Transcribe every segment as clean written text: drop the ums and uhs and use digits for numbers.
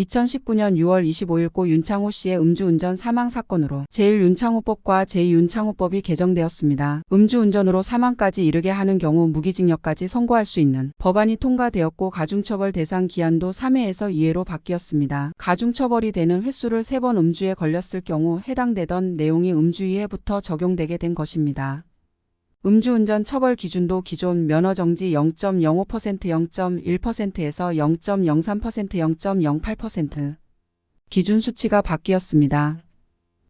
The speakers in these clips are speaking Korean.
2019년 6월 25일 고 윤창호 씨의 음주운전 사망 사건으로 제1윤창호법과 제2윤창호법이 개정되었습니다. 음주운전으로 사망까지 이르게 하는 경우 무기징역까지 선고할 수 있는 법안이 통과되었고 가중처벌 대상 기한도 3회에서 2회로 바뀌었습니다. 가중처벌이 되는 횟수를 3번 음주에 걸렸을 경우 해당되던 내용이 음주 2회부터 적용되게 된 것입니다. 음주운전 처벌 기준도 기존 면허정지 0.05%, 0.1%에서 0.03%, 0.08% 기준 수치가 바뀌었습니다.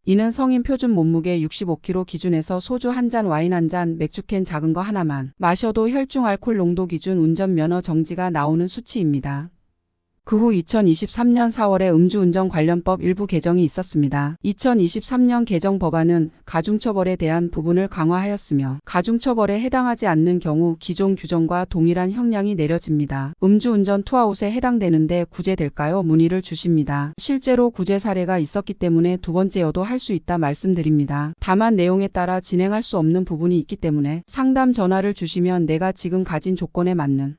이는 성인 표준 몸무게 65kg 기준에서 소주 1잔, 와인 1잔, 맥주캔 작은 거 하나만 마셔도 혈중 알코올 농도 기준 운전 면허 정지가 나오는 수치입니다. 그 후 2023년 4월에 음주운전 관련법 일부 개정이 있었습니다. 2023년 개정 법안은 가중처벌에 대한 부분을 강화하였으며 가중처벌에 해당하지 않는 경우 기존 규정과 동일한 형량이 내려집니다. 음주운전 투아웃에 해당되는데 구제될까요? 문의를 주십니다. 실제로 구제 사례가 있었기 때문에 두 번째여도 할 수 있다 말씀드립니다. 다만 내용에 따라 진행할 수 없는 부분이 있기 때문에 상담 전화를 주시면 내가 지금 가진 조건에 맞는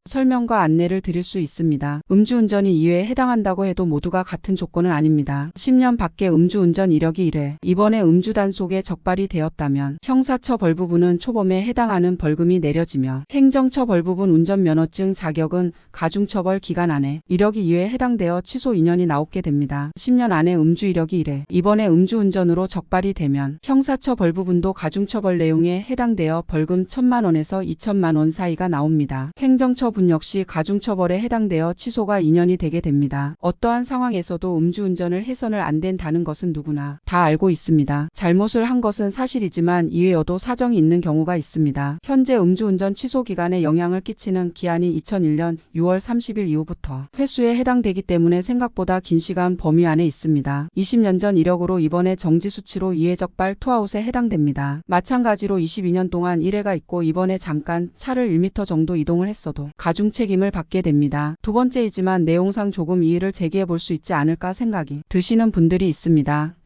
설명과 안내를 드릴 수 있습니다. 음주운전이 2회에 해당한다고 해도 모두가 같은 조건은 아닙니다. 10년 밖에 음주운전 이력이 1회, 이번에 음주 단속에 적발이 되었다면 형사처벌 부분은 초범에 해당하는 벌금이 내려지며 행정처벌 부분 운전면허증 자격은 가중처벌 기간 안에 이력이 2회에 해당되어 취소 인연이 나오게 됩니다. 10년 안에 음주 이력이 1회, 이번에 음주운전으로 적발이 되면 형사처벌 부분도 가중처벌 내용에 해당되어 벌금 1,000만 원에서 2,000만 원 사이가 나옵니다. 행정처분 역시 가중처벌에 해당되어 취소가 2년이 되게 됩니다. 어떠한 상황에서도 음주운전을 해서는 안 된다는 것은 누구나 다 알고 있습니다. 잘못을 한 것은 사실이지만 이외여도 사정이 있는 경우가 있습니다. 현재 음주운전 취소 기간에 영향을 끼치는 기한이 2001년 6월 30일 이후부터 횟수에 해당되기 때문에 생각보다 긴 시간 범위 안에 있습니다. 20년 전 이력으로 이번에 정지 수치로 2회 적발 투아웃에 해당됩니다. 마찬가지로 22년 동안 1회가 있고 이번에 잠깐 차를 1m 정도 이동을 했어도 가중 책임을 받게 됩니다. 두 번째이지만 내용상 조금 이의를 제기해 볼 수 있지 않을까 생각이 드시는 분들이 있습니다.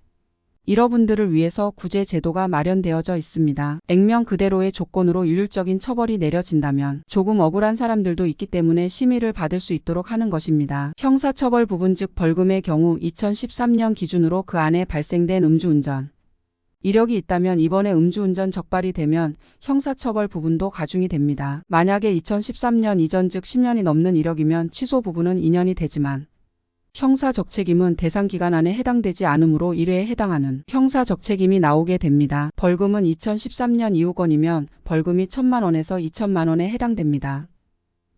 이러분들을 위해서 구제 제도가 마련되어져 있습니다. 액면 그대로의 조건으로 일률적인 처벌이 내려진다면 조금 억울한 사람들도 있기 때문에 심의를 받을 수 있도록 하는 것입니다. 형사처벌 부분 즉 벌금의 경우 2013년 기준으로 그 안에 발생된 음주운전 이력이 있다면 이번에 음주운전 적발이 되면 형사처벌 부분도 가중이 됩니다. 만약에 2013년 이전 즉 10년이 넘는 이력이면 취소 부분은 2년이 되지만 형사적책임은 대상 기간 안에 해당되지 않으므로 1회에 해당하는 형사적책임이 나오게 됩니다. 벌금은 2013년 이후 건이면 벌금이 1,000만 원에서 2,000만 원에 해당됩니다.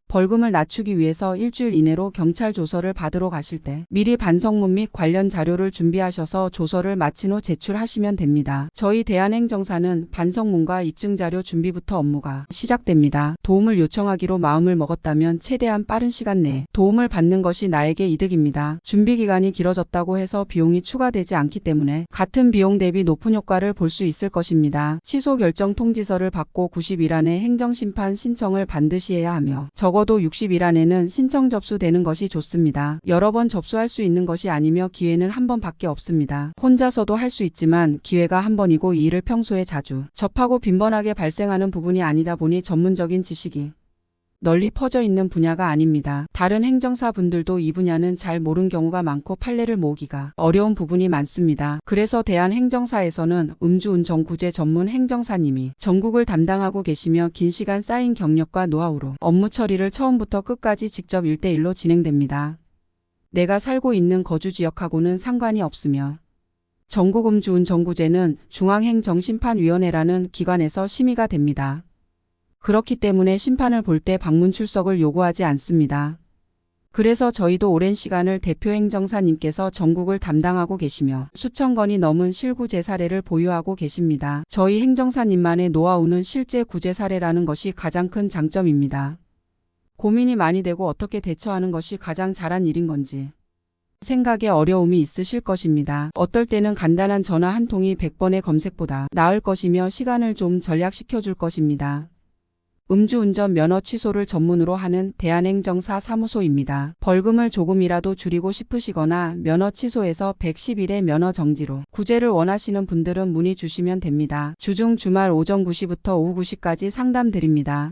벌금을 낮추기 위해서 일주일 이내로 경찰 조서를 받으러 가실 때 미리 반성문 및 관련 자료를 준비하셔서 조서를 마친 후 제출하시면 됩니다. 저희 대한행정사는 반성문과 입증자료 준비부터 업무가 시작됩니다. 도움을 요청하기로 마음을 먹었다면 최대한 빠른 시간 내에 도움을 받는 것이 나에게 이득입니다. 준비기간이 길어졌다고 해서 비용이 추가되지 않기 때문에 같은 비용 대비 높은 효과를 볼 수 있을 것입니다. 취소 결정 통지서를 받고 90일 안에 행정심판 신청을 반드시 해야 하며 적어도 60일 안에는 신청 접수되는 것이 좋습니다. 여러 번 접수할 수 있는 것이 아니며 기회는 한 번밖에 없습니다. 혼자서도 할 수 있지만 기회가 한 번이고 이 일을 평소에 자주 접하고 빈번하게 발생하는 부분이 아니다 보니 전문적인 지식이 널리 퍼져 있는 분야가 아닙니다. 다른 행정사 분들도 이 분야는 잘 모르는 경우가 많고 판례를 모으기가 어려운 부분이 많습니다. 그래서 대한행정사에서는 음주운전 구제 전문 행정사님이 전국을 담당하고 계시며 긴 시간 쌓인 경력과 노하우로 업무 처리를 처음부터 끝까지 직접 1대1로 진행됩니다. 내가 살고 있는 거주 지역하고는 상관이 없으며 전국 음주운전구제는 중앙행정심판위원회라는 기관에서 심의가 됩니다. 그렇기 때문에 심판을 볼 때 방문 출석을 요구하지 않습니다. 그래서 저희도 오랜 시간을 대표 행정사님께서 전국을 담당하고 계시며 수천 건이 넘은 실구제 사례를 보유하고 계십니다. 저희 행정사님만의 노하우는 실제 구제 사례라는 것이 가장 큰 장점입니다. 고민이 많이 되고 어떻게 대처하는 것이 가장 잘한 일인 건지 생각에 어려움이 있으실 것입니다. 어떨 때는 간단한 전화 한 통이 100번의 검색보다 나을 것이며 시간을 좀 절약시켜 줄 것입니다. 음주운전 면허 취소를 전문으로 하는 대한행정사 사무소입니다. 벌금을 조금이라도 줄이고 싶으시거나 면허 취소에서 110일의 면허 정지로 구제를 원하시는 분들은 문의 주시면 됩니다. 주중 주말 오전 9시부터 오후 9시까지 상담 드립니다.